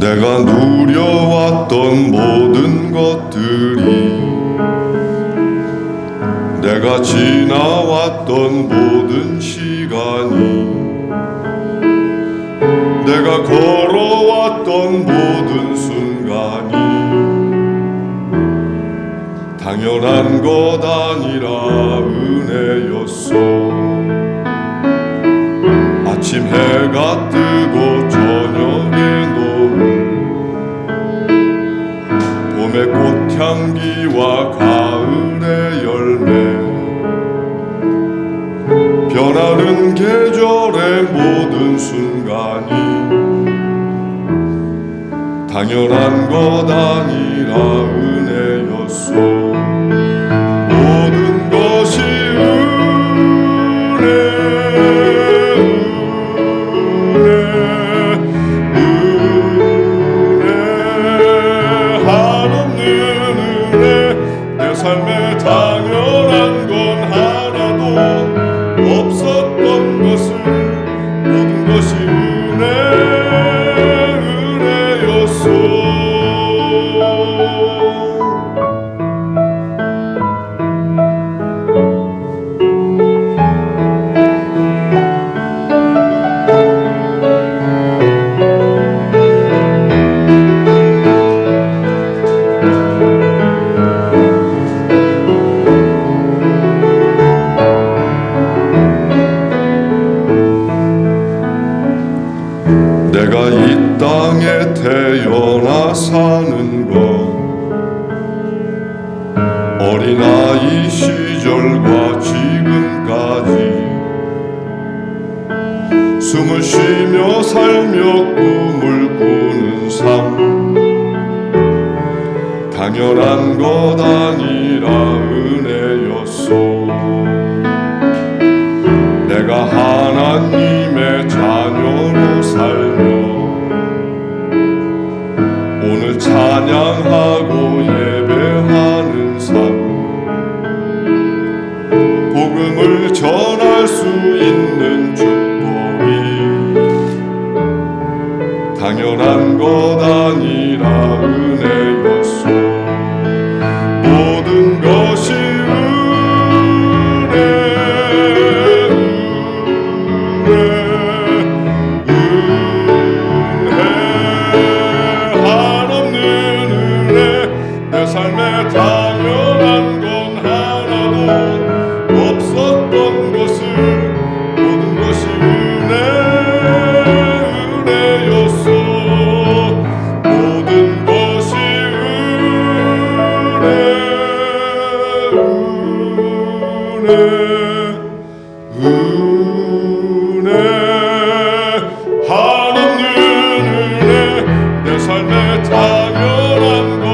내가 누려왔던 모든 것들이, 내가 지나왔던 모든 시간이, 내가 걸어왔던 모든 순간이 당연한 것 아니라 은혜였어. 아침 해가 뜨고 저녁에 노을, 봄의 꽃향기와 가을의 열매, 변하는 계절의 모든 순간이 당연한 것 아니라 은혜였어. 모든 것이 삶에 당연한 건 하나도 없었던 것을, 모든 것이 은혜였어. 내가 이 땅에 태어나 사는 건 어린아이 시절과 지금까지 숨을 쉬며 살며 꿈을 꾸는 삶, 당연한 것 아니라 은혜였어. 내가 하나님의 자녀로 살며 오늘 찬양하고 예배하는 삶, 복음을 전할 수 있는 축복이 당연한 것 아니라 은혜였어. 모든 것이 내 삶에 당연한 건 하나도 없었던 것을, 모든 것이 은혜였어. 모든 것이 은혜, 하나님 은혜. 내 삶에 당연한 건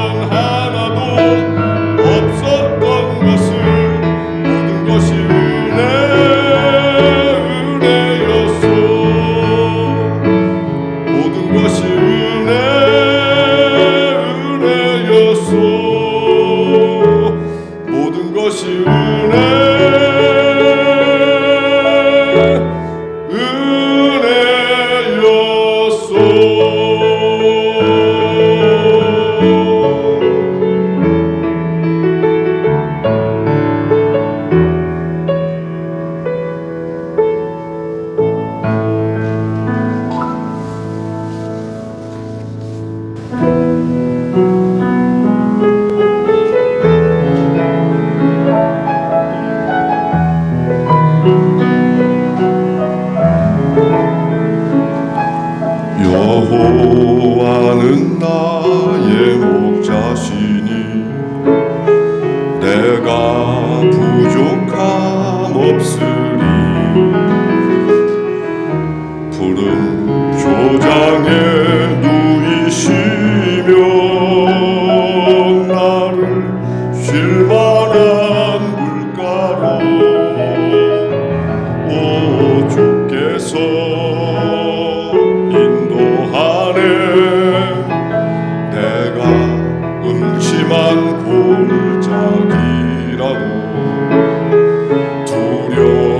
없었던 것을, 모든 것이 은혜였어. 모든 것이 은혜였어. 모든 것이 은혜였어. 여호와는 나의 목자시니 내가 부족함 없으리. 푸른 초장에 누이시며 나를 쉴 만한 물가로 오 주께서 내가 음침한 골짜기라도 두려워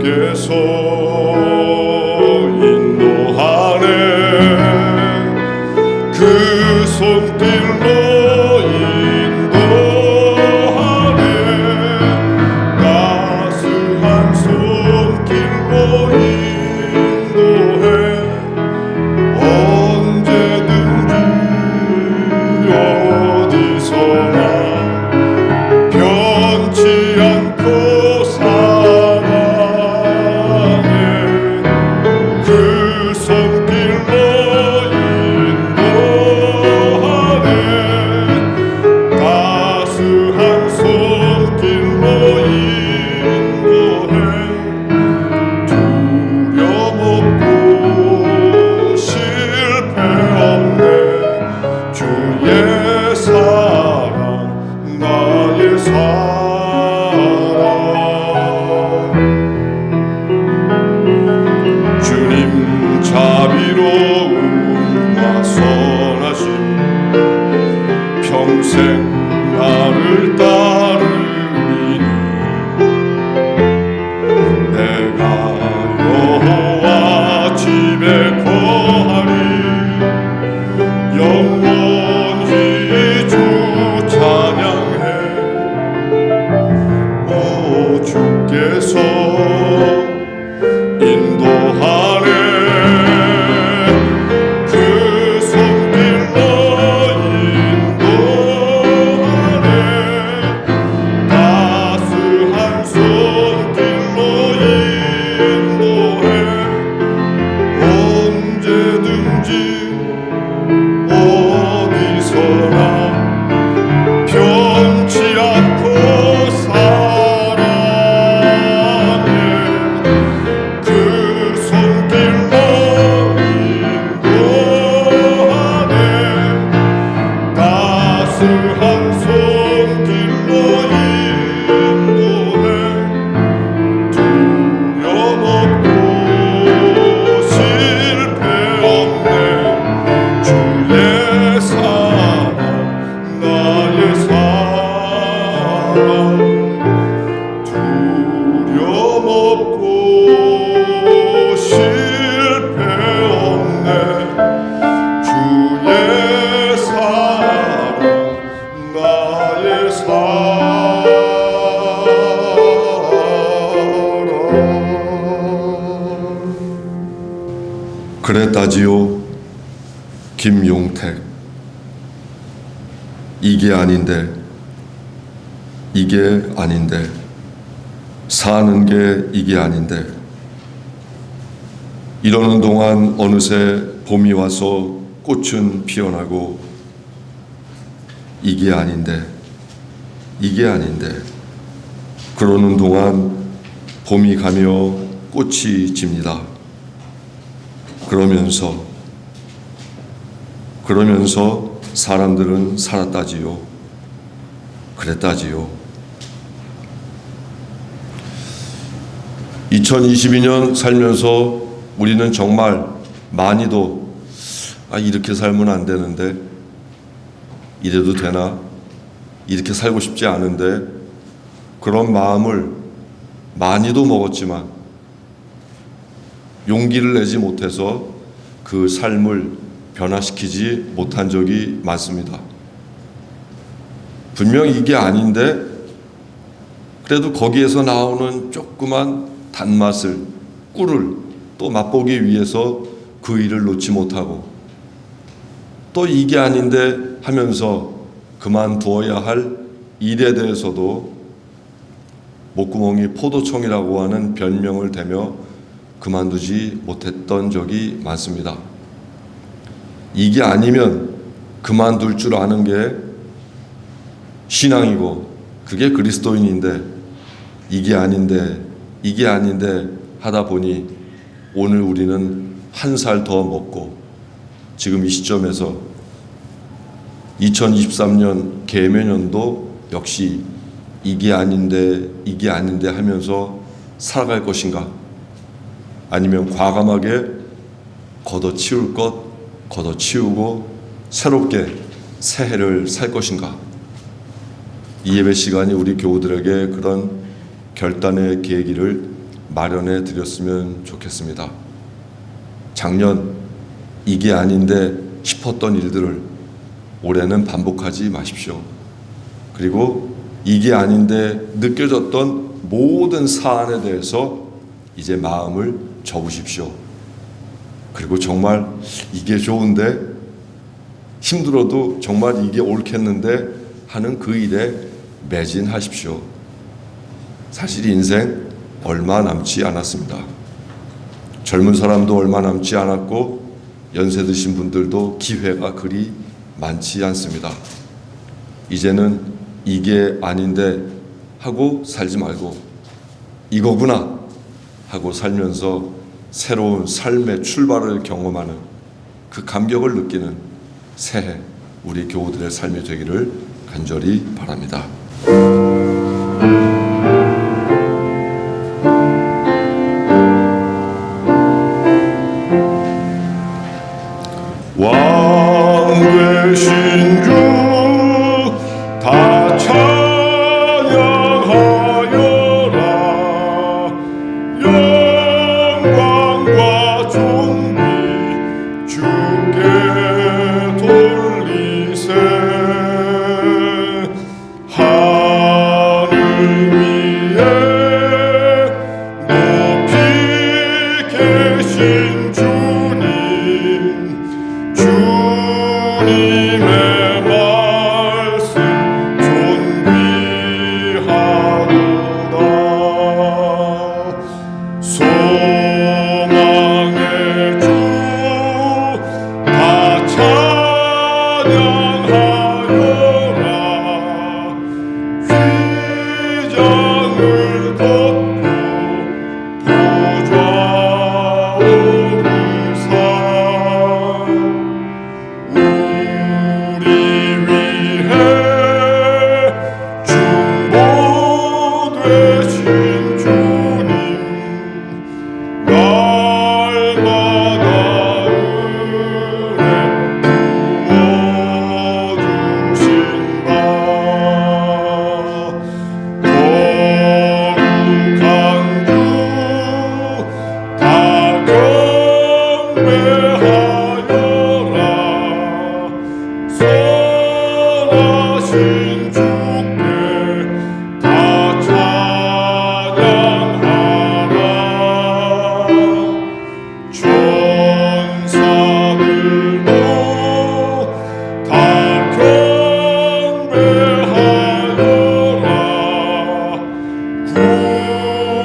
주께서 인도하네 그 손길로 인도하네 따스한 손길로 인도해 언제든지 어디서나 변치 않고 사랑해 그 손길로 인도하네 따스한 손길로 인도해 두려움 없고 실패 없네 주의 사랑 나의 사랑 주님 자비로움과 선하심 평생 나를 따르리니 내가 여호와 집에 거하리 영원히 주 찬양해 오 주께서 인도하네 그 손길로 인도하네 따스한 손길로 인도해 언제든지 어디서나 변치 않고 사랑해 그 손길로 인도하네 따스한 손길로 인도해 두려움 없고 실패 없네 주의 사랑 나의 사랑 두려움 없고 실패 없네 주의 사랑 나의 사랑 그랬다지요 김용택 이게 아닌데 이게 아닌데 사는 게 이게 아닌데 이러는 동안 어느새 봄이 와서 꽃은 피어나고 이게 아닌데 이게 아닌데 그러는 동안 봄이 가며 꽃이 집니다. 그러면서 사람들은 살았다지요. 그랬다지요. 2022년 살면서 우리는 정말 많이도 이렇게 살면 안 되는데 이래도 되나? 이렇게 살고 싶지 않은데 그런 마음을 많이도 먹었지만 용기를 내지 못해서 그 삶을 변화시키지 못한 적이 많습니다. 분명 이게 아닌데 그래도 거기에서 나오는 조그만 단맛을, 꿀을 또 맛보기 위해서 그 일을 놓지 못하고 또 이게 아닌데 하면서 그만두어야 할 일에 대해서도 목구멍이 포도청이라고 하는 별명을 대며 그만두지 못했던 적이 많습니다. 이게 아니면 그만둘 줄 아는 게 신앙이고 그게 그리스도인인데 이게 아닌데 하다 보니 오늘 우리는 한 살 더 먹고 지금 이 시점에서 2023년 계매년도 역시 이게 아닌데 하면서 살아갈 것인가? 아니면 과감하게 걷어치울 것 걷어치우고 새롭게 새해를 살 것인가? 이 예배 시간이 우리 교우들에게 그런 결단의 계기를 마련해 드렸으면 좋겠습니다. 작년 이게 아닌데 싶었던 일들을 올해는 반복하지 마십시오. 그리고 이게 아닌데 느껴졌던 모든 사안에 대해서 이제 마음을 접으십시오. 그리고 정말 이게 좋은데, 힘들어도 정말 이게 옳겠는데 하는 그 일에 매진하십시오. 사실 인생 얼마 남지 않았습니다. 젊은 사람도 얼마 남지 않았고 연세 드신 분들도 기회가 그리 많지 않습니다. 이제는 이게 아닌데 하고 살지 말고 이거구나 하고 살면서 새로운 삶의 출발을 경험하는 그 감격을 느끼는 새해 우리 교우들의 삶이 되기를 간절히 바랍니다. 왕 되신 주 다 찬양하여라. 영광과 존귀 주께 돌리세. 하늘 위에 높이 계신 주님의 말씀 존귀하도다. 소망의 주 다 찬양하여라. 휘장을 걷고 보좌 오르사. 우리 위해 중보되신 주님, 날마다 은혜 부어주신다. 거룩한 주 다 경배하여라. 선하신 주께 다 찬양하라. 천사들도 다 경배하여라.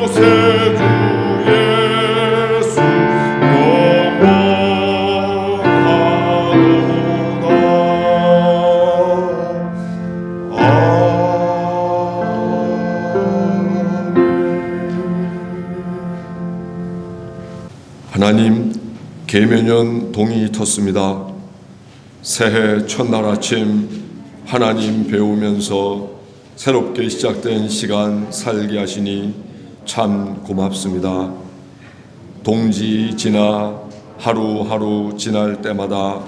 구세주 예수 하나님, 계명년 동이 텄습니다. 새해 첫날 아침 하나님 배우면서 새롭게 시작된 시간 살게 하시니 참 고맙습니다. 동지 지나 하루하루 지날 때마다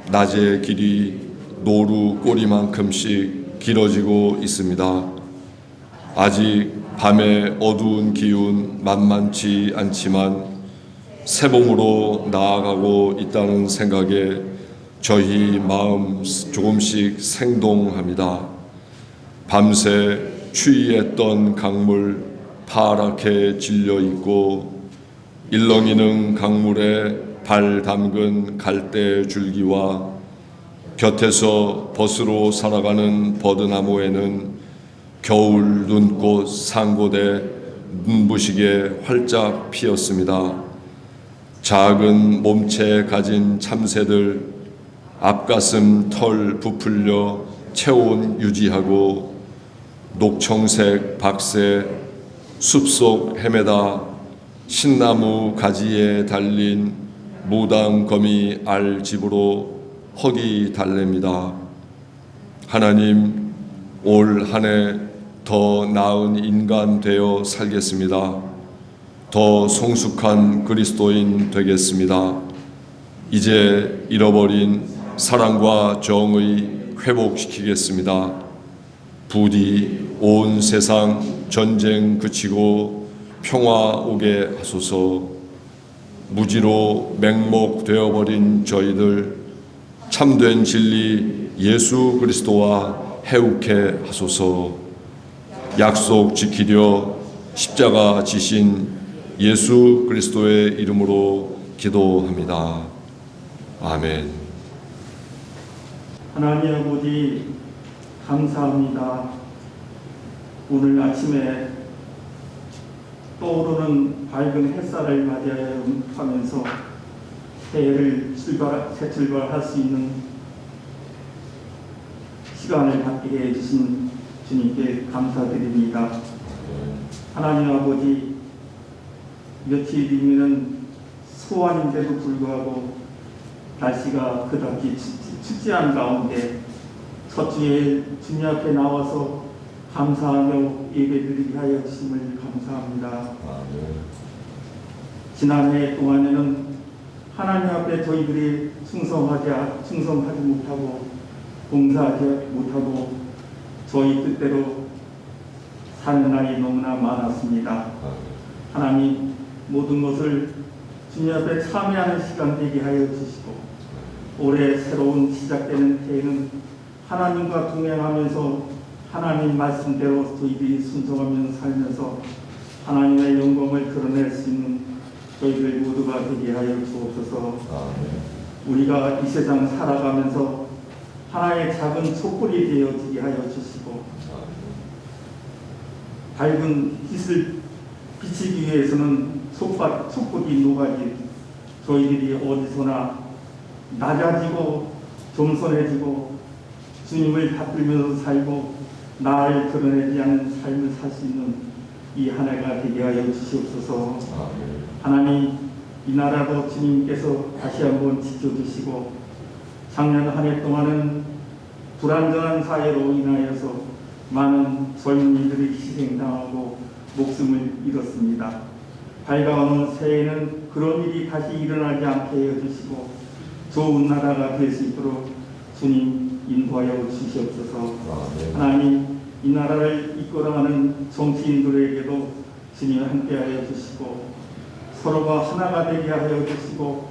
낮의 길이 노루 꼬리만큼씩 길어지고 있습니다. 아직 밤의 어두운 기운 만만치 않지만 새봄으로 나아가고 있다는 생각에 저희 마음 조금씩 생동합니다. 밤새 추위했던 강물 파랗게 질려 있고 일렁이는 강물에 발 담근 갈대 줄기와 곁에서 벗으로 살아가는 버드나무에는 겨울 눈꽃 산곳에 눈부시게 활짝 피었습니다. 작은 몸체 가진 참새들 앞가슴 털 부풀려 체온 유지하고 녹청색 박새 숲속 헤매다 신나무 가지에 달린 무당거미 알 집으로 헉이 달랩니다. 하나님, 올 한 해 더 나은 인간 되어 살겠습니다. 더 성숙한 그리스도인 되겠습니다. 이제 잃어버린 사랑과 정의 회복시키겠습니다. 부디 온 세상 전쟁 그치고 평화 오게 하소서. 무지로 맹목되어버린 저희들 참된 진리 예수 그리스도와 해우게 하소서. 약속 지키려 십자가 지신 예수 그리스도의 이름으로 기도합니다. 아멘. 하나님 아버지 감사합니다. 오늘 아침에 떠오르는 밝은 햇살을 맞이하면서 새해를 새 출발할 수 있는 시간을 갖게 해주신 주님께 감사드립니다. 하나님 아버지, 며칠 뒤면은 소환인데도 불구하고 날씨가 그다지 춥지 않은 가운데 첫 주에 주님 앞에 나와서 감사하며 예배드리게 하여 주심을 감사합니다. 지난해 동안에는 하나님 앞에 저희들이 충성하지 못하고 봉사하지 못하고 저희 뜻대로 사는 날이 너무나 많았습니다. 하나님 모든 것을 주님 앞에 참여하는 시간 되게 하여 주시고 올해 새로운 시작되는 해에는 하나님과 동행하면서 하나님 말씀대로 저희들이 순종하면서 살면서 하나님의 영광을 드러낼 수 있는 저희들 모두가 되게 하여 주옵소서. 우리가 이 세상 살아가면서 하나의 작은 촛불이 되어지게 하여 주시고 밝은 빛을 비치기 위해서는 촛불이 녹아지 저희들이 어디서나 낮아지고 겸손해지고 주님을 받들면서 살고 나를 드러내지 않는 삶을 살 수 있는 이 한 해가 되게 하여 주시옵소서. 하나님, 이 나라도 주님께서 다시 한번 지켜주시고 작년 한 해 동안은 불안정한 사회로 인하여서 많은 젊은이들이 희생당하고 목숨을 잃었습니다. 밝아오는 새해에는 그런 일이 다시 일어나지 않게 해주시고 좋은 나라가 될 수 있도록 주님 인도하여 주시옵소서. 하나님, 이 나라를 이끌어가는 정치인들에게도 주님 함께하여 주시고 서로가 하나가 되게 하여 주시고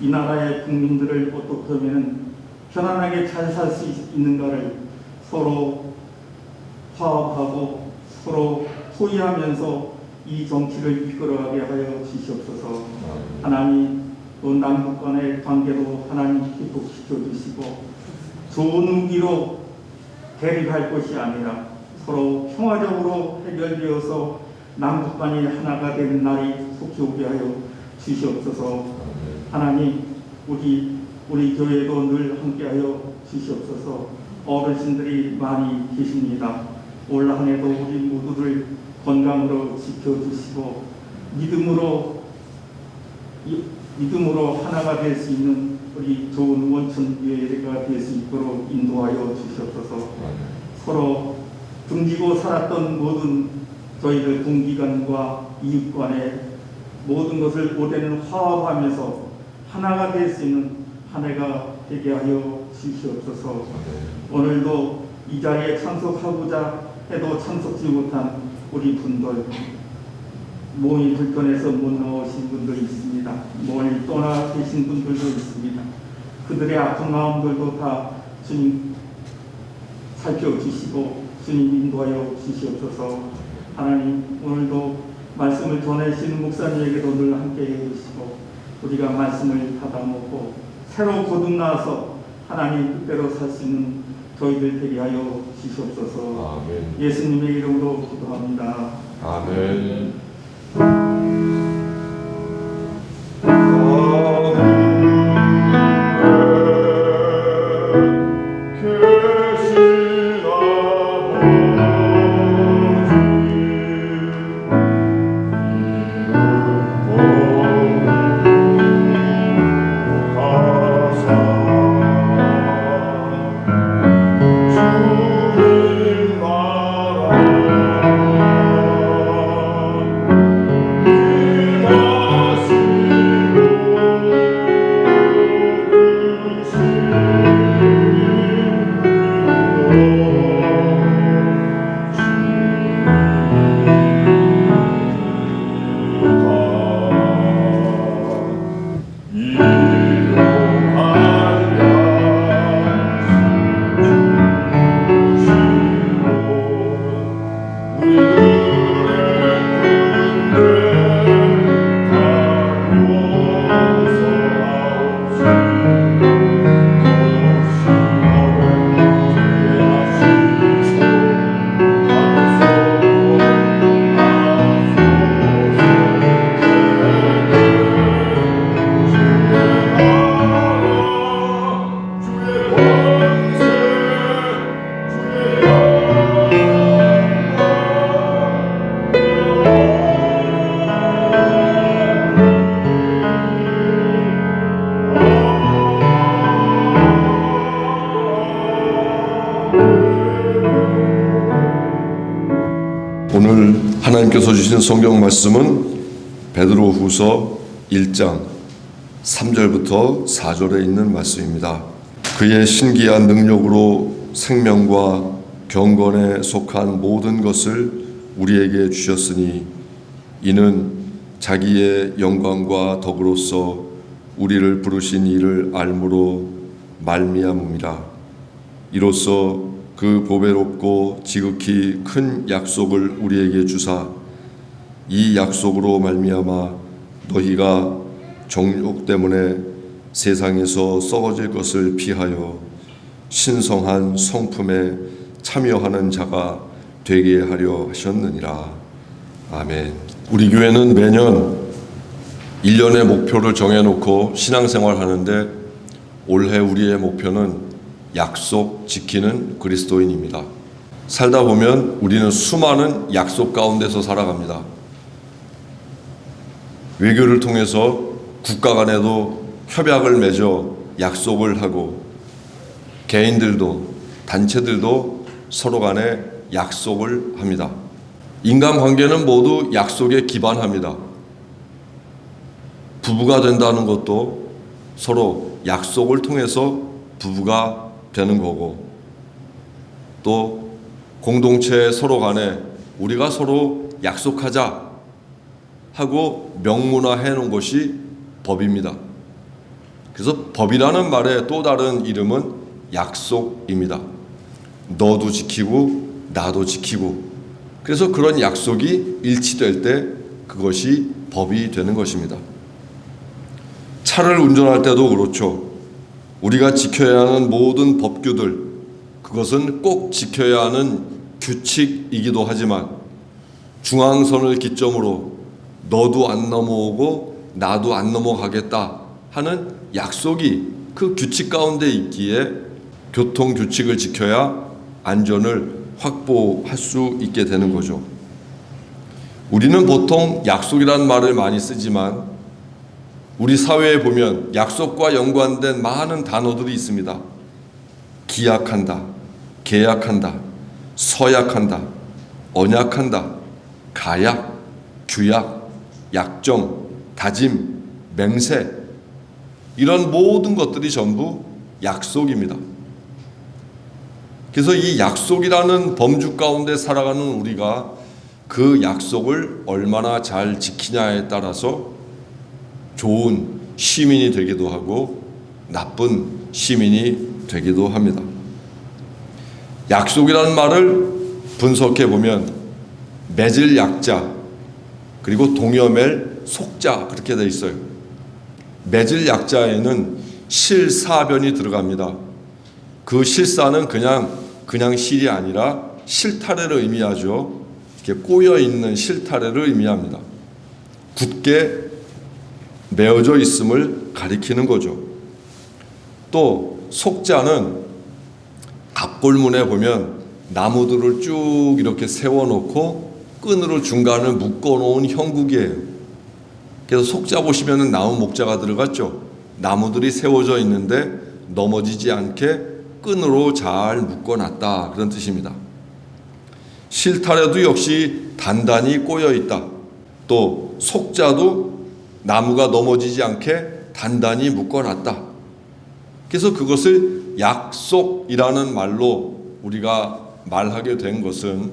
이 나라의 국민들을 어떻게 하면 편안하게 잘 살 수 있는가를 서로 화합하고 서로 소유하면서 이 정치를 이끌어가게 하여 주시옵소서. 하나님, 또 남북 간의 관계도 하나님 회복시켜 주시고 좋은 무기로 대립할 것이 아니라 서로 평화적으로 해결되어서 남북 간이 하나가 되는 날이 속히 오게 하여 주시옵소서. 하나님, 우리 교회도 늘 함께하여 주시옵소서. 어르신들이 많이 계십니다. 올 한 해도 우리 모두를 건강으로 지켜주시고 믿음으로 하나가 될 수 있는 우리 좋은 원천 교회가 될 수 있도록 인도하여 주시옵소서. 서로 등지고 살았던 모든 저희들 동기간과 이웃 간의 모든 것을 올해는 화합하면서 하나가 될 수 있는 한 해가 되게 하여 주시옵소서. 오늘도 이 자리에 참석하고자 해도 참석지 못한 우리 분들, 몸이 불편해서 못 나오신 분도 있습니다. 멀리 떠나 계신 분들도 있습니다. 그들의 아픈 마음들도 다 주님 살펴주시고 주님 인도하여 주시옵소서. 하나님, 오늘도 말씀을 전해주시는 목사님에게도 늘 함께해 주시고 우리가 말씀을 받아먹고 새로 거듭나서 하나님 뜻대로 살 수 있는 저희들 되게 하여 주시옵소서. 아멘. 예수님의 이름으로 기도합니다. 아멘. 오늘 하나님께서 주신 성경 말씀은 베드로후서 1장 3절부터 4절에 있는 말씀입니다. 그의 신기한 능력으로 생명과 경건에 속한 모든 것을 우리에게 주셨으니 이는 자기의 영광과 덕으로서 우리를 부르신 이를 알므로 말미암음이라. 이로써 그 보배롭고 지극히 큰 약속을 우리에게 주사 이 약속으로 말미암아 너희가 정욕 때문에 세상에서 썩어질 것을 피하여 신성한 성품에 참여하는 자가 되게 하려 하셨느니라. 아멘. 우리 교회는 매년 1년의 목표를 정해놓고 신앙생활 하는데 올해 우리의 목표는 약속 지키는 그리스도인입니다. 살다 보면 우리는 수많은 약속 가운데서 살아갑니다. 외교를 통해서 국가 간에도 협약을 맺어 약속을 하고 개인들도 단체들도 서로 간에 약속을 합니다. 인간관계는 모두 약속에 기반합니다. 부부가 된다는 것도 서로 약속을 통해서 부부가 되는 거고, 또 공동체 서로 간에 우리가 서로 약속하자 하고 명문화해 놓은 것이 법입니다. 그래서 법이라는 말의 또 다른 이름은 약속입니다. 너도 지키고 나도 지키고, 그래서 그런 약속이 일치될 때 그것이 법이 되는 것입니다. 차를 운전할 때도 그렇죠. 우리가 지켜야 하는 모든 법규들, 그것은 꼭 지켜야 하는 규칙이기도 하지만 중앙선을 기점으로 너도 안 넘어오고 나도 안 넘어가겠다 하는 약속이 그 규칙 가운데 있기에 교통 규칙을 지켜야 안전을 확보할 수 있게 되는 거죠. 우리는 보통 약속이라는 말을 많이 쓰지만 우리 사회에 보면 약속과 연관된 많은 단어들이 있습니다. 기약한다, 계약한다, 서약한다, 언약한다, 가약, 규약, 약정, 다짐, 맹세, 이런 모든 것들이 전부 약속입니다. 그래서 이 약속이라는 범주 가운데 살아가는 우리가 그 약속을 얼마나 잘 지키냐에 따라서 좋은 시민이 되기도 하고 나쁜 시민이 되기도 합니다. 약속이라는 말을 분석해 보면 맺을 약자 그리고 동여맬 속자 그렇게 되어 있어요. 맺을 약자에는 실사변이 들어갑니다. 그 실사는 그냥 실이 아니라 실타래를 의미하죠. 이렇게 꼬여 있는 실타래를 의미합니다. 굳게 메어져 있음을 가리키는 거죠. 또 속자는 갑골문에 보면 나무들을 쭉 이렇게 세워놓고 끈으로 중간을 묶어놓은 형국이에요. 그래서 속자 보시면 나무 목자가 들어갔죠. 나무들이 세워져 있는데 넘어지지 않게 끈으로 잘 묶어놨다, 그런 뜻입니다. 실타래도 역시 단단히 꼬여있다. 또 속자도 나무가 넘어지지 않게 단단히 묶어놨다. 그래서 그것을 약속이라는 말로 우리가 말하게 된 것은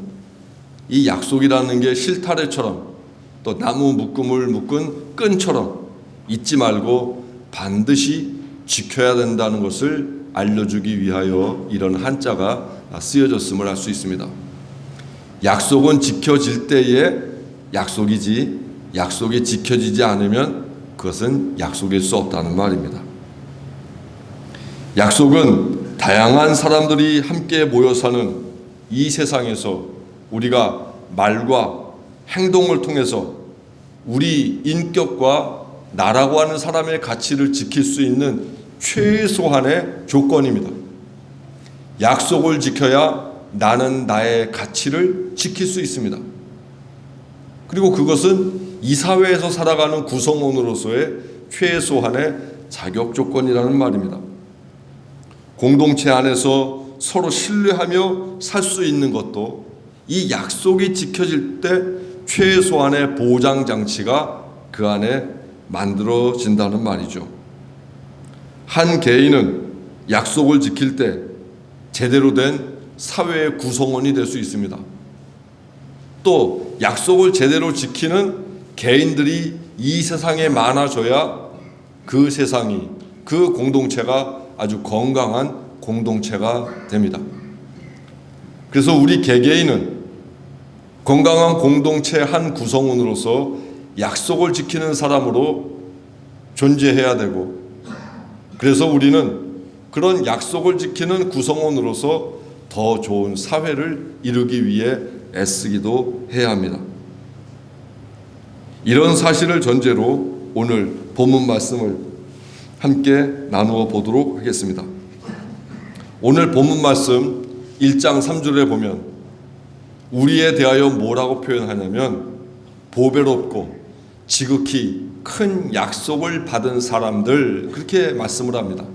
이 약속이라는 게 실타래처럼 또 나무 묶음을 묶은 끈처럼 잊지 말고 반드시 지켜야 된다는 것을 알려주기 위하여 이런 한자가 쓰여졌음을 알 수 있습니다. 약속은 지켜질 때에 약속이지 약속이 지켜지지 않으면 그것은 약속일 수 없다는 말입니다. 약속은 다양한 사람들이 함께 모여 사는 이 세상에서 우리가 말과 행동을 통해서 우리 인격과 나라고 하는 사람의 가치를 지킬 수 있는 최소한의 조건입니다. 약속을 지켜야 나는 나의 가치를 지킬 수 있습니다. 그리고 그것은 이 사회에서 살아가는 구성원으로서의 최소한의 자격 조건이라는 말입니다. 공동체 안에서 서로 신뢰하며 살 수 있는 것도 이 약속이 지켜질 때 최소한의 보장 장치가 그 안에 만들어진다는 말이죠. 한 개인은 약속을 지킬 때 제대로 된 사회의 구성원이 될 수 있습니다. 또 약속을 제대로 지키는 개인들이 이 세상에 많아져야 그 세상이, 그 공동체가 아주 건강한 공동체가 됩니다. 그래서 우리 개개인은 건강한 공동체 한 구성원으로서 약속을 지키는 사람으로 존재해야 되고, 그래서 우리는 그런 약속을 지키는 구성원으로서 더 좋은 사회를 이루기 위해 애쓰기도 해야 합니다. 이런 사실을 전제로 오늘 본문 말씀을 함께 나누어 보도록 하겠습니다. 오늘 본문 말씀 1장 3절에 보면 우리에 대하여 뭐라고 표현하냐면 보배롭고 지극히 큰 약속을 받은 사람들, 그렇게 말씀을 합니다.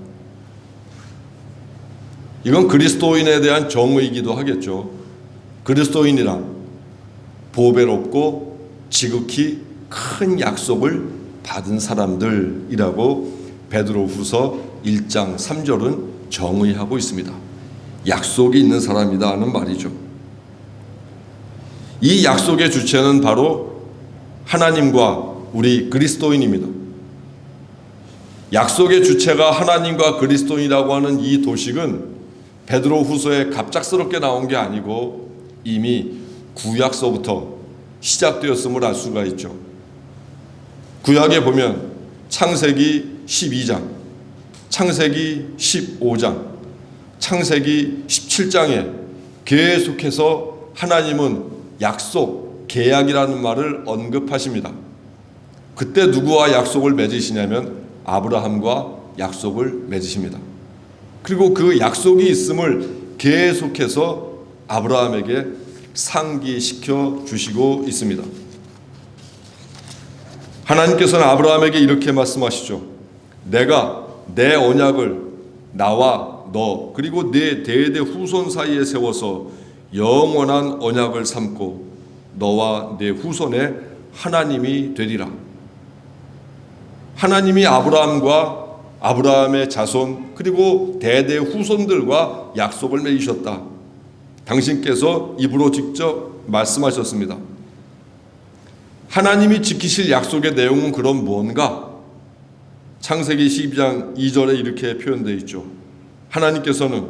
이건 그리스도인에 대한 정의이기도 하겠죠. 그리스도인이란 보배롭고 지극히 큰 약속을 받은 사람들이라고 베드로후서 1장 3절은 정의하고 있습니다. 약속이 있는 사람이다 하는 말이죠. 이 약속의 주체는 바로 하나님과 우리 그리스도인입니다. 약속의 주체가 하나님과 그리스도인이라고 하는 이 도식은 베드로후서에 갑작스럽게 나온 게 아니고 이미 구약서부터 시작되었음을 알 수가 있죠. 구약에 보면 창세기 12장, 창세기 15장, 창세기 17장에 계속해서 하나님은 약속, 계약이라는 말을 언급하십니다. 그때 누구와 약속을 맺으시냐면 아브라함과 약속을 맺으십니다. 그리고 그 약속이 있음을 계속해서 아브라함에게 상기시켜 주시고 있습니다. 하나님께서는 아브라함에게 이렇게 말씀하시죠. 내가 내 언약을 나와 너 그리고 네 대대 후손 사이에 세워서 영원한 언약을 삼고 너와 네 후손의 하나님이 되리라. 하나님이 아브라함과 아브라함의 자손 그리고 대대 후손들과 약속을 맺으셨다. 당신께서 입으로 직접 말씀하셨습니다. 하나님이 지키실 약속의 내용은 그럼 뭔가? 창세기 12장 2절에 이렇게 표현되어 있죠. 하나님께서는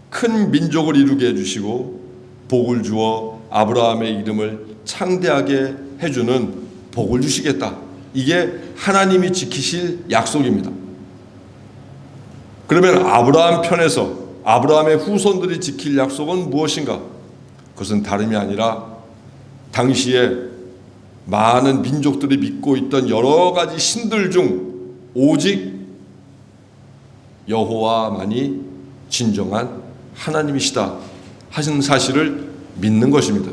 큰 민족을 이루게 해주시고 복을 주어 아브라함의 이름을 창대하게 해주는 복을 주시겠다. 이게 하나님이 지키실 약속입니다. 그러면 아브라함 편에서 아브라함의 후손들이 지킬 약속은 무엇인가? 그것은 다름이 아니라 당시에 많은 민족들이 믿고 있던 여러 가지 신들 중 오직 여호와만이 진정한 하나님이시다 하신 사실을 믿는 것입니다.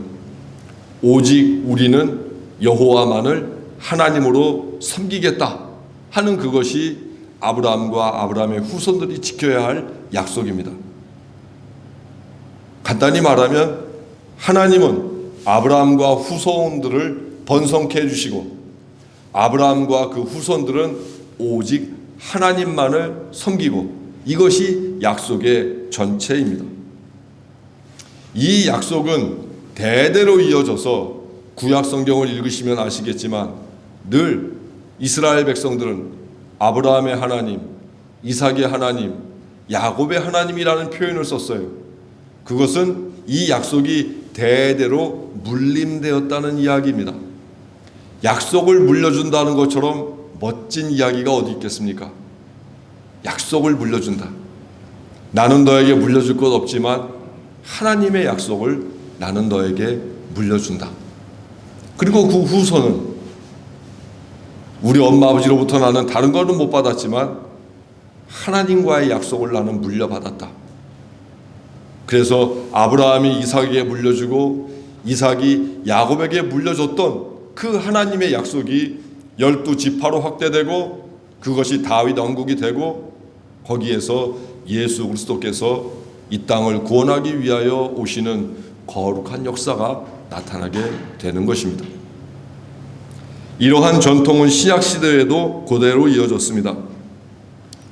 오직 우리는 여호와만을 하나님으로 섬기겠다 하는 그것이 아브라함과 아브라함의 후손들이 지켜야 할 약속입니다. 간단히 말하면 하나님은 아브라함과 후손들을 번성케 해주시고 아브라함과 그 후손들은 오직 하나님만을 섬기고 이것이 약속의 전체입니다. 이 약속은 대대로 이어져서 구약 성경을 읽으시면 아시겠지만 늘 이스라엘 백성들은 아브라함의 하나님, 이삭의 하나님, 야곱의 하나님이라는 표현을 썼어요. 그것은 이 약속이 대대로 물림되었다는 이야기입니다. 약속을 물려준다는 것처럼 멋진 이야기가 어디 있겠습니까? 약속을 물려준다. 나는 너에게 물려줄 것 없지만 하나님의 약속을 나는 너에게 물려준다. 그리고 그 후손은 우리 엄마 아버지로부터 나는 다른 거는 못 받았지만 하나님과의 약속을 나는 물려받았다. 그래서 아브라함이 이삭에게 물려주고 이삭이 야곱에게 물려줬던 그 하나님의 약속이 12지파로 확대되고 그것이 다윗 왕국이 되고 거기에서 예수 그리스도께서 이 땅을 구원하기 위하여 오시는 거룩한 역사가 나타나게 되는 것입니다. 이러한 전통은 신약 시대에도 그대로 이어졌습니다.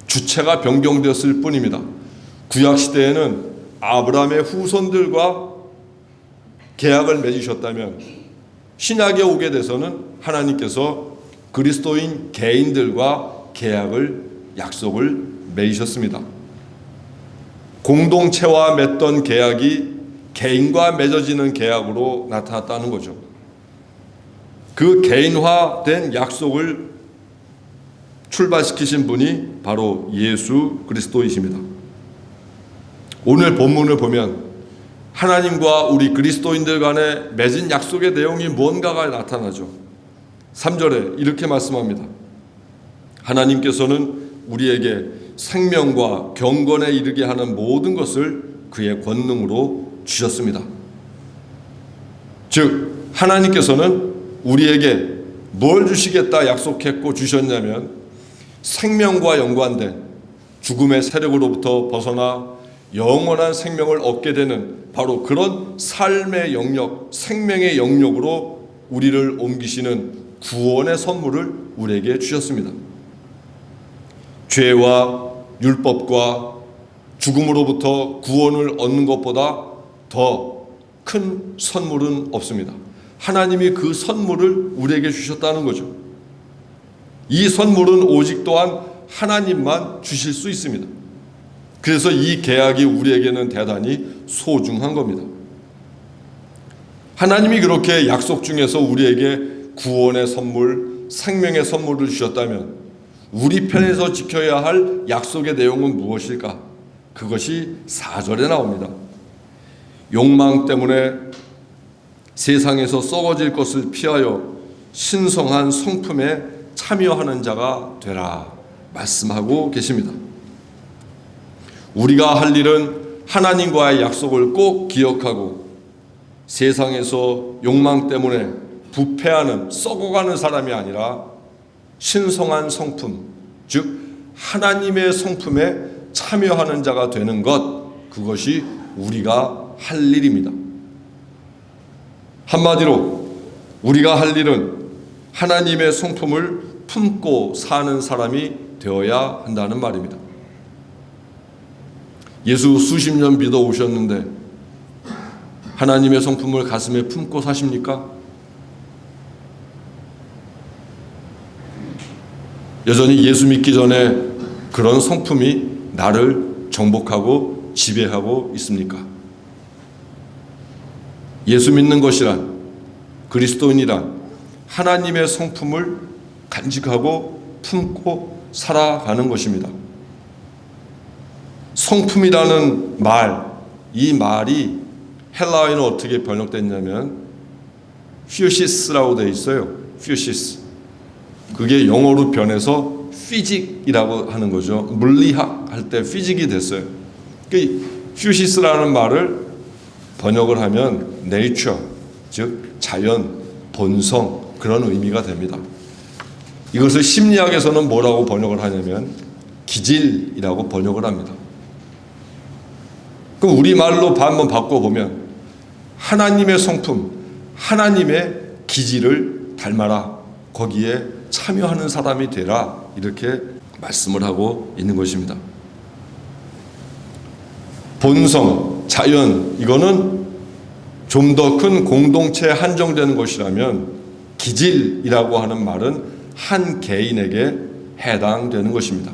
주체가 변경되었을 뿐입니다. 구약 시대에는 아브라함의 후손들과 계약을 맺으셨다면 신약에 오게 돼서는 하나님께서 그리스도인 개인들과 약속을 맺으셨습니다. 공동체와 맺던 계약이 개인과 맺어지는 계약으로 나타났다는 거죠. 그 개인화된 약속을 출발시키신 분이 바로 예수 그리스도이십니다. 오늘 본문을 보면 하나님과 우리 그리스도인들 간에 맺은 약속의 내용이 무언가가 나타나죠. 3절에 이렇게 말씀합니다. 하나님께서는 우리에게 생명과 경건에 이르게 하는 모든 것을 그의 권능으로 주셨습니다. 즉 하나님께서는 우리에게 뭘 주시겠다 약속했고 주셨냐면 생명과 연관된 죽음의 세력으로부터 벗어나 영원한 생명을 얻게 되는 바로 그런 삶의 영역, 생명의 영역으로 우리를 옮기시는 구원의 선물을 우리에게 주셨습니다. 죄와 율법과 죽음으로부터 구원을 얻는 것보다 더 큰 선물은 없습니다. 하나님이 그 선물을 우리에게 주셨다는 거죠. 이 선물은 오직 또한 하나님만 주실 수 있습니다. 그래서 이 계약이 우리에게는 대단히 소중한 겁니다. 하나님이 그렇게 약속 중에서 우리에게 구원의 선물, 생명의 선물을 주셨다면 우리 편에서 지켜야 할 약속의 내용은 무엇일까? 그것이 4절에 나옵니다. 욕망 때문에 세상에서 썩어질 것을 피하여 신성한 성품에 참여하는 자가 되라 말씀하고 계십니다. 우리가 할 일은 하나님과의 약속을 꼭 기억하고 세상에서 욕망 때문에 부패하는 썩어가는 사람이 아니라 신성한 성품, 즉 하나님의 성품에 참여하는 자가 되는 것, 그것이 우리가 할 일입니다. 한마디로 우리가 할 일은 하나님의 성품을 품고 사는 사람이 되어야 한다는 말입니다. 예수 수십 년 믿어 오셨는데 하나님의 성품을 가슴에 품고 사십니까? 여전히 예수 믿기 전에 그런 성품이 나를 정복하고 지배하고 있습니까? 예수 믿는 것이란, 그리스도인이란 하나님의 성품을 간직하고 품고 살아가는 것입니다. 성품이라는 말, 이 말이 헬라어에는 어떻게 번역됐냐면 퓨시스라고 되어 있어요. 퓨시스. 그게 영어로 변해서 피직이라고 하는 거죠. 물리학 할 때 피직이 됐어요. 그 퓨시스라는 말을 번역을 하면 nature, 즉 자연, 본성, 그런 의미가 됩니다. 이것을 심리학에서는 뭐라고 번역을 하냐면 기질이라고 번역을 합니다. 그럼 우리말로 한번 바꿔보면 하나님의 성품, 하나님의 기질을 닮아라, 거기에 참여하는 사람이 되라, 이렇게 말씀을 하고 있는 것입니다. 본성, 자연, 이거는 좀 더 큰 공동체에 한정되는 것이라면 기질이라고 하는 말은 한 개인에게 해당되는 것입니다.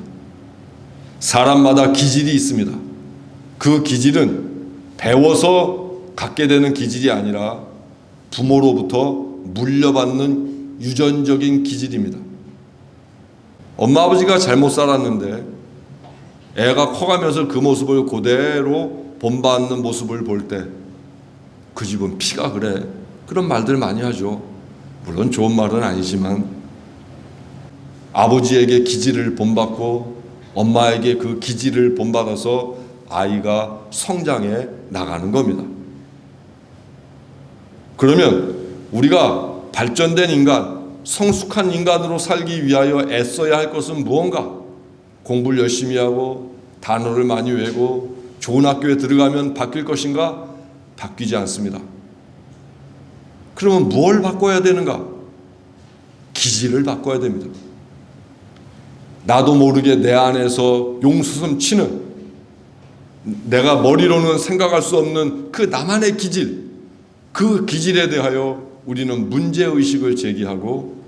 사람마다 기질이 있습니다. 그 기질은 배워서 갖게 되는 기질이 아니라 부모로부터 물려받는 유전적인 기질입니다. 엄마 아버지가 잘못 살았는데 애가 커가면서 그 모습을 그대로 본받는 모습을 볼 때 그 집은 피가 그래, 그런 말들 많이 하죠. 물론 좋은 말은 아니지만 아버지에게 기질을 본받고 엄마에게 그 기질을 본받아서 아이가 성장해 나가는 겁니다. 그러면 우리가 발전된 인간, 성숙한 인간으로 살기 위하여 애써야 할 것은 무언가? 공부를 열심히 하고 단어를 많이 외우고 좋은 학교에 들어가면 바뀔 것인가? 바뀌지 않습니다. 그러면 뭘 바꿔야 되는가? 기질을 바꿔야 됩니다. 나도 모르게 내 안에서 용수섬 치는, 내가 머리로는 생각할 수 없는 그 나만의 기질, 그 기질에 대하여 우리는 문제의식을 제기하고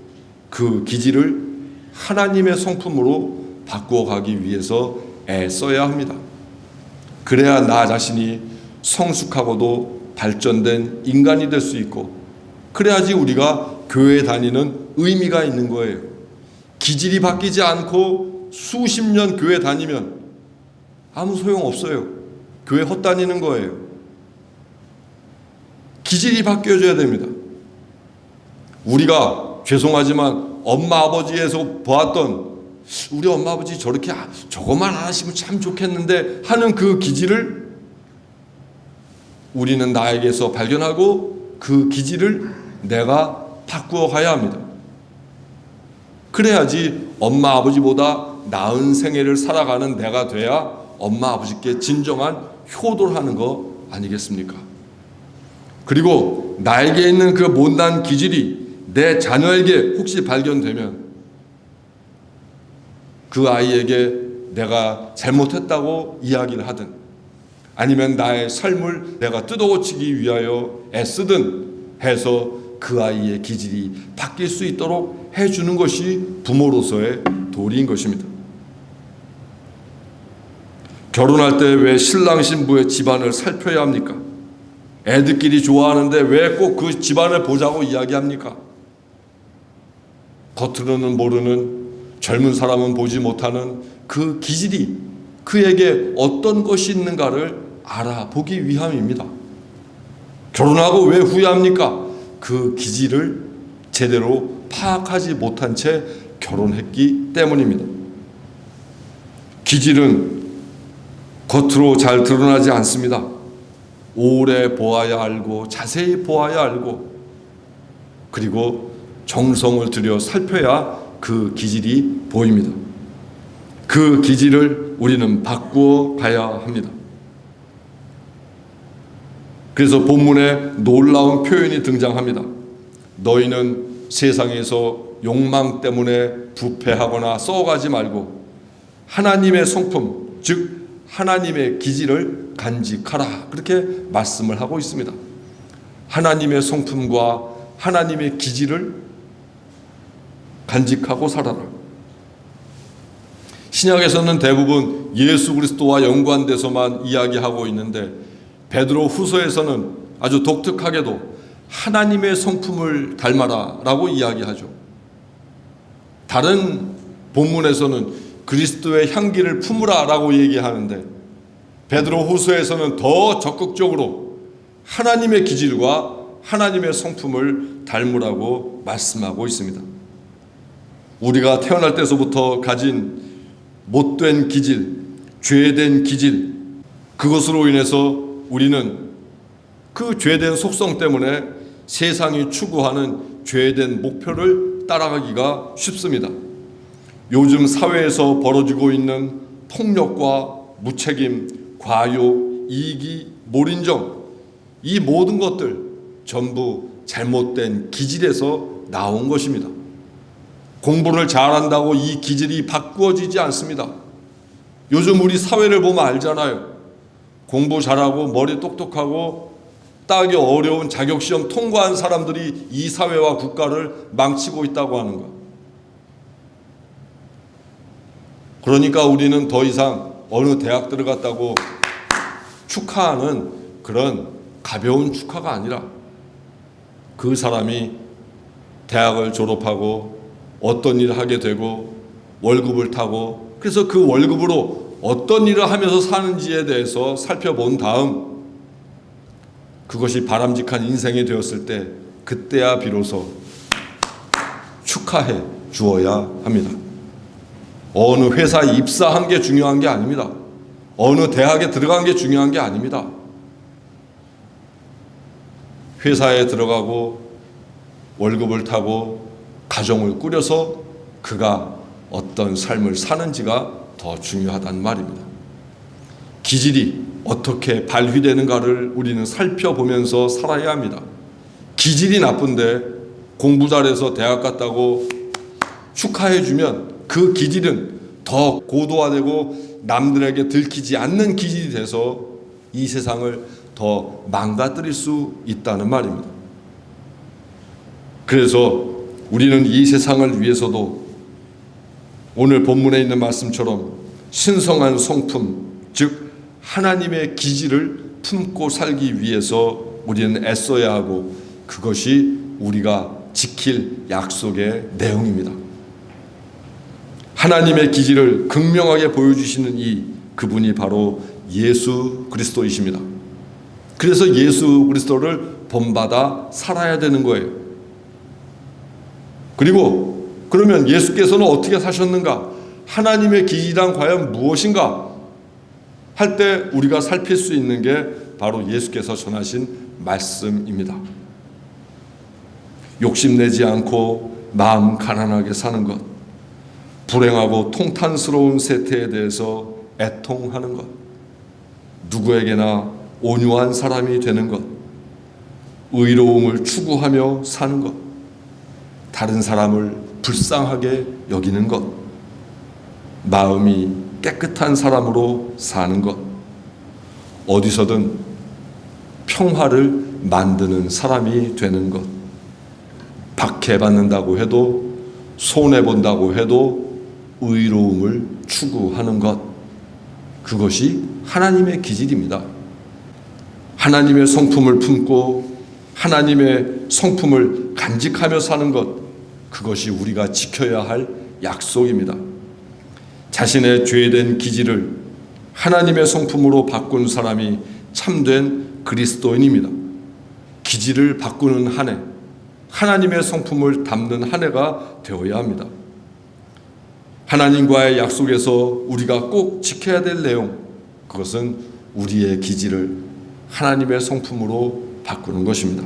그 기질을 하나님의 성품으로 바꾸어가기 위해서 애써야 합니다. 그래야 나 자신이 성숙하고도 발전된 인간이 될 수 있고, 그래야지 우리가 교회 다니는 의미가 있는 거예요. 기질이 바뀌지 않고 수십 년 교회 다니면 아무 소용 없어요. 교회 헛다니는 거예요. 기질이 바뀌어져야 됩니다. 우리가 죄송하지만 엄마 아버지에서 보았던 우리 엄마 아버지 저렇게 저것만 안 하시면 참 좋겠는데 하는 그 기질을 우리는 나에게서 발견하고 그 기질을 내가 바꾸어 가야 합니다. 그래야지 엄마 아버지보다 나은 생애를 살아가는 내가 돼야 엄마 아버지께 진정한 효도를 하는 거 아니겠습니까? 그리고 나에게 있는 그 못난 기질이 내 자녀에게 혹시 발견되면 그 아이에게 내가 잘못했다고 이야기를 하든 아니면 나의 삶을 내가 뜯어고치기 위하여 애쓰든 해서 그 아이의 기질이 바뀔 수 있도록 해주는 것이 부모로서의 도리인 것입니다. 결혼할 때 왜 신랑 신부의 집안을 살펴야 합니까? 애들끼리 좋아하는데 왜 꼭 그 집안을 보자고 이야기합니까? 겉으로는 모르는, 젊은 사람은 보지 못하는 그 기질이 그에게 어떤 것이 있는가를 알아보기 위함입니다. 결혼하고 왜 후회합니까? 그 기질을 제대로 파악하지 못한 채 결혼했기 때문입니다. 기질은 겉으로 잘 드러나지 않습니다. 오래 보아야 알고 자세히 보아야 알고 그리고 정성을 들여 살펴야 그 기질이 보입니다. 그 기질을 우리는 바꾸어 가야 합니다. 그래서 본문에 놀라운 표현이 등장합니다. 너희는 세상에서 욕망 때문에 부패하거나 썩어가지 말고 하나님의 성품, 즉 하나님의 기질을 간직하라. 그렇게 말씀을 하고 있습니다. 하나님의 성품과 하나님의 기질을 간직하고 살아라. 신약에서는 대부분 예수 그리스도와 연관돼서만 이야기하고 있는데 베드로 후서에서는 아주 독특하게도 하나님의 성품을 닮아라 라고 이야기하죠. 다른 본문에서는 그리스도의 향기를 품으라 라고 얘기하는데 베드로 후서에서는 더 적극적으로 하나님의 기질과 하나님의 성품을 닮으라고 말씀하고 있습니다. 우리가 태어날 때서부터 가진 못된 기질, 죄된 기질, 그것으로 인해서 우리는 그 죄된 속성 때문에 세상이 추구하는 죄된 목표를 따라가기가 쉽습니다. 요즘 사회에서 벌어지고 있는 폭력과 무책임, 과욕, 이기, 몰인정, 이 모든 것들 전부 잘못된 기질에서 나온 것입니다. 공부를 잘한다고 이 기질이 바꾸어지지 않습니다. 요즘 우리 사회를 보면 알잖아요. 공부 잘하고 머리 똑똑하고 따기 어려운 자격시험 통과한 사람들이 이 사회와 국가를 망치고 있다고 하는 것. 그러니까 우리는 더 이상 어느 대학 들어갔다고 축하하는 그런 가벼운 축하가 아니라 그 사람이 대학을 졸업하고 어떤 일을 하게 되고 월급을 타고 그래서 그 월급으로 어떤 일을 하면서 사는지에 대해서 살펴본 다음 그것이 바람직한 인생이 되었을 때 그때야 비로소 축하해 주어야 합니다. 어느 회사에 입사한 게 중요한 게 아닙니다. 어느 대학에 들어간 게 중요한 게 아닙니다. 회사에 들어가고 월급을 타고 가정을 꾸려서 그가 어떤 삶을 사는지가 더 중요하단 말입니다. 기질이 어떻게 발휘되는가를 우리는 살펴보면서 살아야 합니다. 기질이 나쁜데 공부 잘해서 대학 갔다고 축하해주면 그 기질은 더 고도화되고 남들에게 들키지 않는 기질이 돼서 이 세상을 더 망가뜨릴 수 있다는 말입니다. 그래서 우리는 이 세상을 위해서도 오늘 본문에 있는 말씀처럼 신성한 성품, 즉 하나님의 기질을 품고 살기 위해서 우리는 애써야 하고, 그것이 우리가 지킬 약속의 내용입니다. 하나님의 기질을 극명하게 보여주시는 그분이 바로 예수 그리스도이십니다. 그래서 예수 그리스도를 본받아 살아야 되는 거예요. 그리고 그러면 예수께서는 어떻게 사셨는가? 하나님의 기질이란 과연 무엇인가? 할 때 우리가 살필 수 있는 게 바로 예수께서 전하신 말씀입니다. 욕심내지 않고 마음 가난하게 사는 것, 불행하고 통탄스러운 세태에 대해서 애통하는 것, 누구에게나 온유한 사람이 되는 것, 의로움을 추구하며 사는 것, 다른 사람을 불쌍하게 여기는 것, 마음이 깨끗한 사람으로 사는 것, 어디서든 평화를 만드는 사람이 되는 것, 박해받는다고 해도 손해본다고 해도 의로움을 추구하는 것, 그것이 하나님의 기질입니다. 하나님의 성품을 품고 하나님의 성품을 간직하며 사는 것, 그것이 우리가 지켜야 할 약속입니다. 자신의 죄된 기질을 하나님의 성품으로 바꾼 사람이 참된 그리스도인입니다. 기질을 바꾸는 한 해, 하나님의 성품을 담는 한 해가 되어야 합니다. 하나님과의 약속에서 우리가 꼭 지켜야 될 내용, 그것은 우리의 기질을 하나님의 성품으로 바꾸는 것입니다.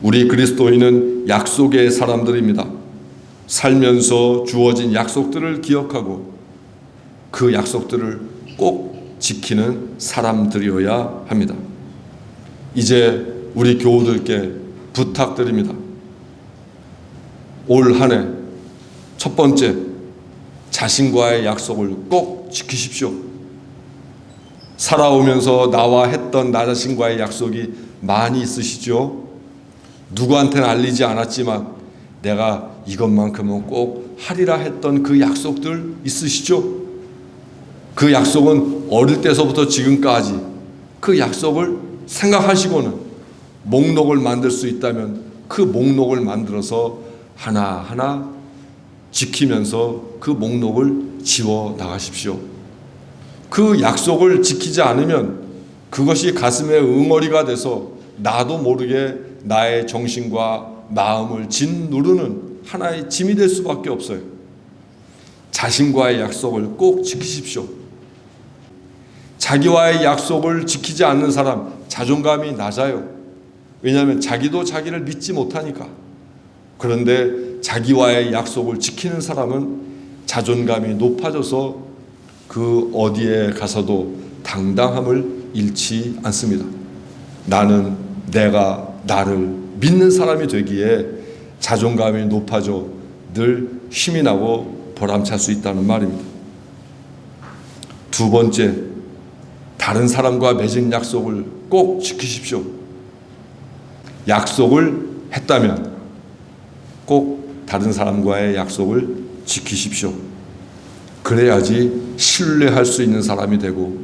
우리 그리스도인은 약속의 사람들입니다. 살면서 주어진 약속들을 기억하고 그 약속들을 꼭 지키는 사람들이어야 합니다. 이제 우리 교우들께 부탁드립니다. 올 한 해 첫 번째, 자신과의 약속을 꼭 지키십시오. 살아오면서 나와 했던 나 자신과의 약속이 많이 있으시죠? 누구한테는 알리지 않았지만 내가 이것만큼은 꼭 하리라 했던 그 약속들 있으시죠? 그 약속은 어릴 때서부터 지금까지 그 약속을 생각하시고는 목록을 만들 수 있다면 그 목록을 만들어서 하나하나 지키면서 그 목록을 지워 나가십시오. 그 약속을 지키지 않으면 그것이 가슴에 응어리가 돼서 나도 모르게 나의 정신과 마음을 짓누르는 하나의 짐이 될 수밖에 없어요. 자신과의 약속을 꼭 지키십시오. 자기와의 약속을 지키지 않는 사람, 자존감이 낮아요. 왜냐하면 자기도 자기를 믿지 못하니까. 그런데 자기와의 약속을 지키는 사람은 자존감이 높아져서 그 어디에 가서도 당당함을 잃지 않습니다. 나는 내가 나를 믿는 사람이 되기에 자존감이 높아져 늘 힘이 나고 보람찰 수 있다는 말입니다. 두 번째, 다른 사람과 맺은 약속을 꼭 지키십시오. 약속을 했다면 꼭 다른 사람과의 약속을 지키십시오. 그래야지 신뢰할 수 있는 사람이 되고,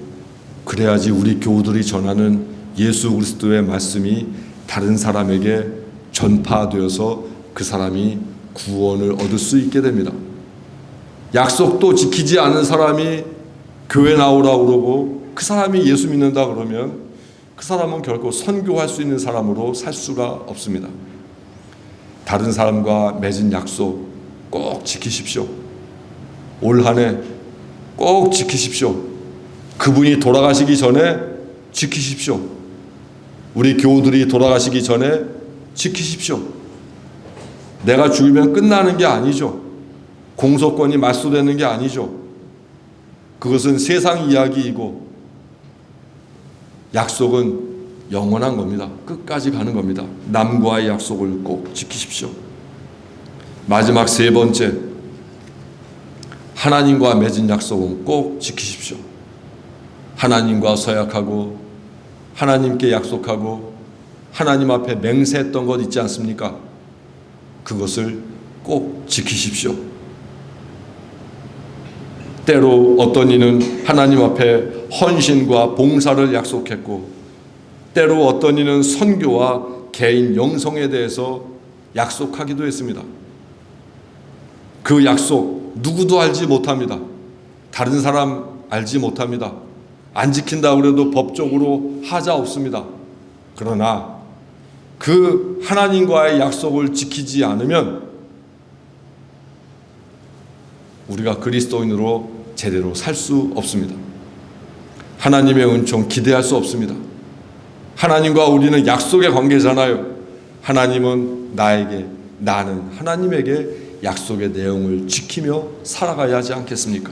그래야지 우리 교우들이 전하는 예수 그리스도의 말씀이 다른 사람에게 전파되어서 그 사람이 구원을 얻을 수 있게 됩니다. 약속도 지키지 않은 사람이 교회 나오라고 그러고 그 사람이 예수 믿는다 그러면 그 사람은 결코 선교할 수 있는 사람으로 살 수가 없습니다. 다른 사람과 맺은 약속 꼭 지키십시오. 올 한 해 꼭 지키십시오. 그분이 돌아가시기 전에 지키십시오. 우리 교우들이 돌아가시기 전에 지키십시오. 내가 죽으면 끝나는 게 아니죠. 공소권이 말소되는 게 아니죠. 그것은 세상 이야기이고 약속은 영원한 겁니다. 끝까지 가는 겁니다. 남과의 약속을 꼭 지키십시오. 마지막 세 번째, 하나님과 맺은 약속은 꼭 지키십시오. 하나님과 서약하고 하나님께 약속하고 하나님 앞에 맹세했던 것 있지 않습니까? 그것을 꼭 지키십시오. 때로 어떤 이는 하나님 앞에 헌신과 봉사를 약속했고, 때로 어떤 이는 선교와 개인 영성에 대해서 약속하기도 했습니다. 그 약속 누구도 알지 못합니다. 다른 사람 알지 못합니다. 안 지킨다고 해도 법적으로 하자 없습니다. 그러나 그 하나님과의 약속을 지키지 않으면 우리가 그리스도인으로 제대로 살 수 없습니다. 하나님의 은총 기대할 수 없습니다. 하나님과 우리는 약속의 관계잖아요. 하나님은 나에게, 나는 하나님에게 약속의 내용을 지키며 살아가야 하지 않겠습니까?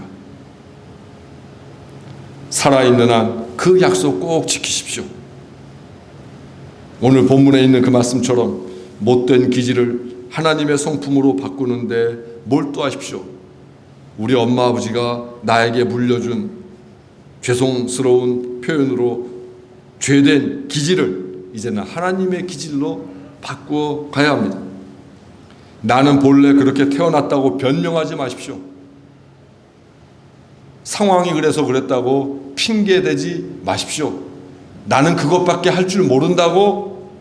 살아있는 한 그 약속 꼭 지키십시오. 오늘 본문에 있는 그 말씀처럼 못된 기질을 하나님의 성품으로 바꾸는데 몰두하십시오. 우리 엄마 아버지가 나에게 물려준 죄송스러운 표현으로 죄된 기질을 이제는 하나님의 기질로 바꾸어 가야 합니다. 나는 본래 그렇게 태어났다고 변명하지 마십시오. 상황이 그래서 그랬다고 핑계대지 마십시오. 나는 그것밖에 할 줄 모른다고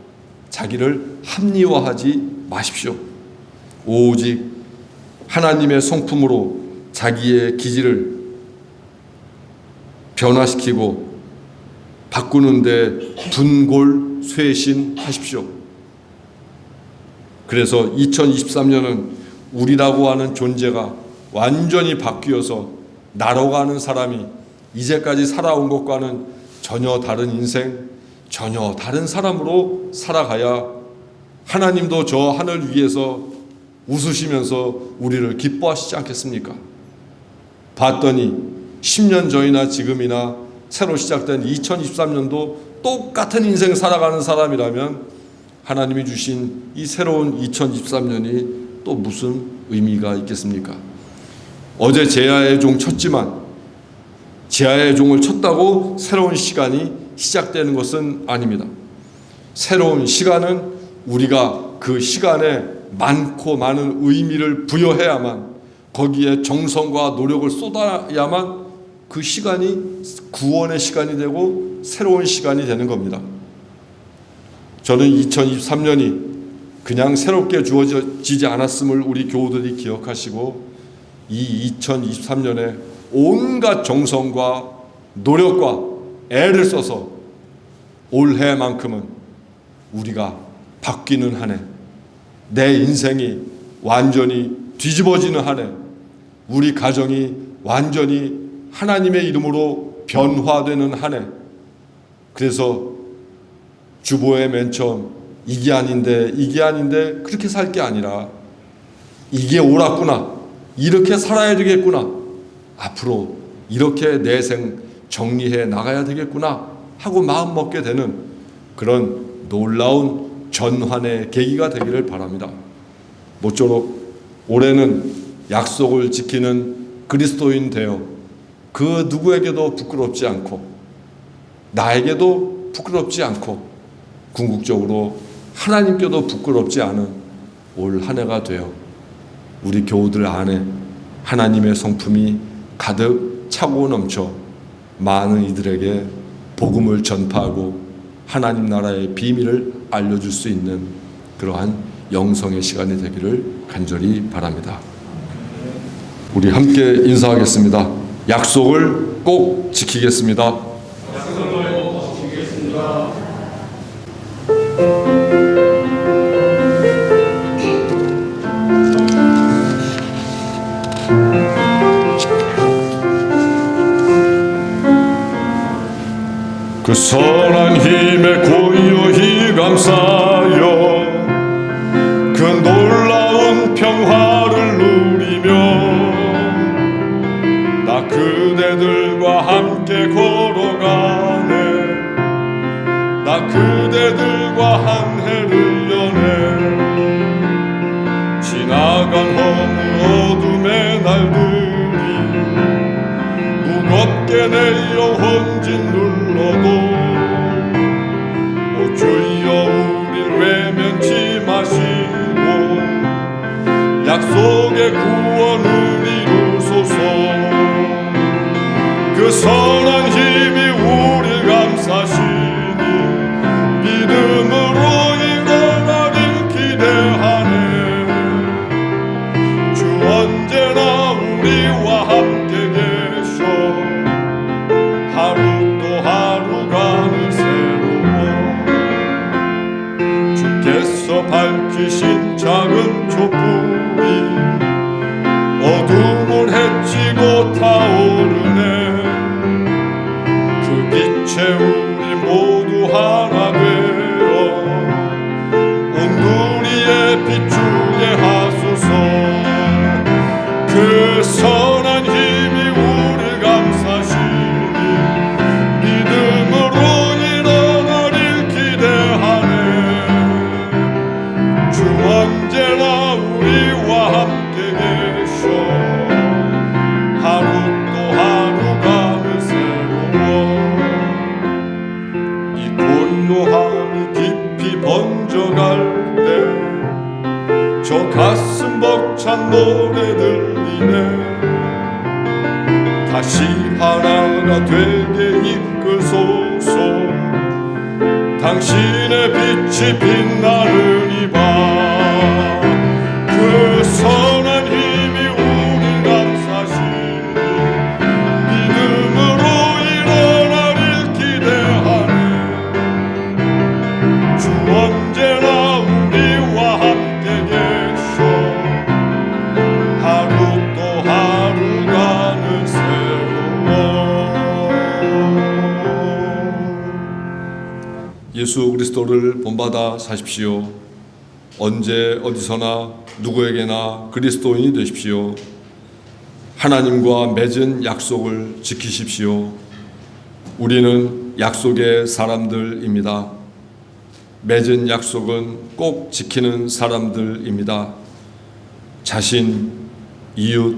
자기를 합리화하지 마십시오. 오직 하나님의 성품으로 자기의 기질을 변화시키고 바꾸는데 분골쇄신하십시오. 그래서 2023년은 우리라고 하는 존재가 완전히 바뀌어서 나로 가는 사람이 이제까지 살아온 것과는 전혀 다른 인생, 전혀 다른 사람으로 살아가야 하나님도 저 하늘 위에서 웃으시면서 우리를 기뻐하시지 않겠습니까? 봤더니 10년 전이나 지금이나 새로 시작된 2023년도 똑같은 인생 살아가는 사람이라면 하나님이 주신 이 새로운 2023년이 또 무슨 의미가 있겠습니까? 어제 제아의 종 쳤지만 제아의 종을 쳤다고 새로운 시간이 시작되는 것은 아닙니다. 새로운 시간은 우리가 그 시간에 많고 많은 의미를 부여해야만, 거기에 정성과 노력을 쏟아야만 그 시간이 구원의 시간이 되고 새로운 시간이 되는 겁니다. 저는 2023년이 그냥 새롭게 주어지지 않았음을 우리 교우들이 기억하시고, 이 2023년에 온갖 정성과 노력과 애를 써서 올해만큼은 우리가 바뀌는 한 해, 내 인생이 완전히 뒤집어지는 한 해, 우리 가정이 완전히 하나님의 이름으로 변화되는 한 해. 그래서 주보에 맨 처음 이게 아닌데 그렇게 살 게 아니라 이게 옳았구나, 이렇게 살아야 되겠구나, 앞으로 이렇게 내 생 정리해 나가야 되겠구나 하고 마음 먹게 되는 그런 놀라운 전환의 계기가 되기를 바랍니다. 모쪼록 올해는 약속을 지키는 그리스도인 되어 그 누구에게도 부끄럽지 않고 나에게도 부끄럽지 않고 궁극적으로 하나님께도 부끄럽지 않은 올 한 해가 되어 우리 교우들 안에 하나님의 성품이 가득 차고 넘쳐 많은 이들에게 복음을 전파하고 하나님 나라의 비밀을 알려줄 수 있는 그러한 영성의 시간이 되기를 간절히 바랍니다. 우리 함께 인사하겠습니다. 약속을 꼭 지키겠습니다. 약속을 꼭 지키겠습니다. 그 선한 힘에 고요히 감사하여 그 놀라운 평화를 누리며 나 그대들과 함께 걸어가네. 나 그대들과 한 해를 여네. 지나간 허물 어둠의 날들이 무겁게 내 영혼 짓눌러도 오 주여 우릴 외면치 마시고 약속의 구원을 이루소서. 그 선한 힘이 우릴 감싸시니 믿음으로 일어나길 기대하네. 주 언제나 우리와 함께 계셔 하루 또 하루가 늘 새로워. 주께서 밝히신 작은 촛불이 어둠을 헤치고 타오르네. 그 빛에 우리 모두 하나 되어 온누리에 비추게 하소서. 그 선한 힘이 우리 감싸시니 믿음으로 일어나길 기대하네. 주 언제나 우리와 함께 계셔 하루 또 하루가 늘 새로워. 이 고요함이 깊이 번져갈 때 저 가슴 벅찬 노래 들리네. 다시 하나가 되게 이끌소서. 당신의 빛이 빛나는 이 밤 그 선한 힘이 우릴 감싸시니 믿음으로 일어나길 기대하네. 주 언제나 우리와 함께 계셔 하루 또 하루가 늘 새로워. 예수 그리스도를 본받아 사십시오. 언제 어디서나 누구에게나 그리스도인이 되십시오. 하나님과 맺은 약속을 지키십시오. 우리는 약속의 사람들입니다. 맺은 약속은 꼭 지키는 사람들입니다. 자신, 이웃,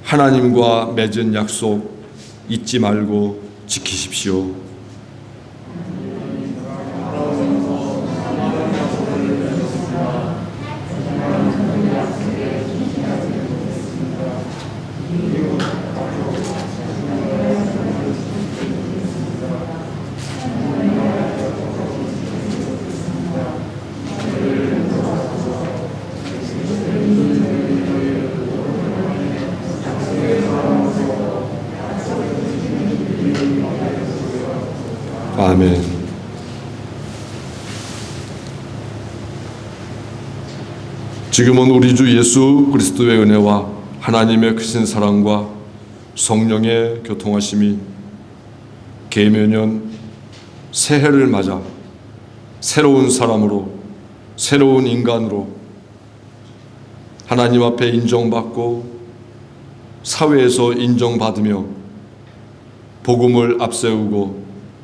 하나님과 맺은 약속 잊지 말고 지키십시오. 아멘. 지금은 우리 주 예수 그리스도의 은혜와 하나님의 크신 사랑과 성령의 교통하심이 계명년 새해를 맞아 새로운 사람으로, 새로운 인간으로 하나님 앞에 인정받고 사회에서 인정받으며 복음을 앞세우고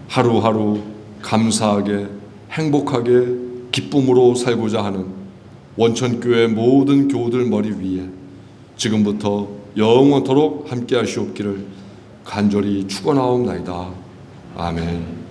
하루하루 감사하게, 행복하게, 기쁨으로 살고자 하는 원천교회 모든 교우들 머리 위에 지금부터 영원토록 함께 하시옵기를 간절히 축원하옵나이다. 아멘.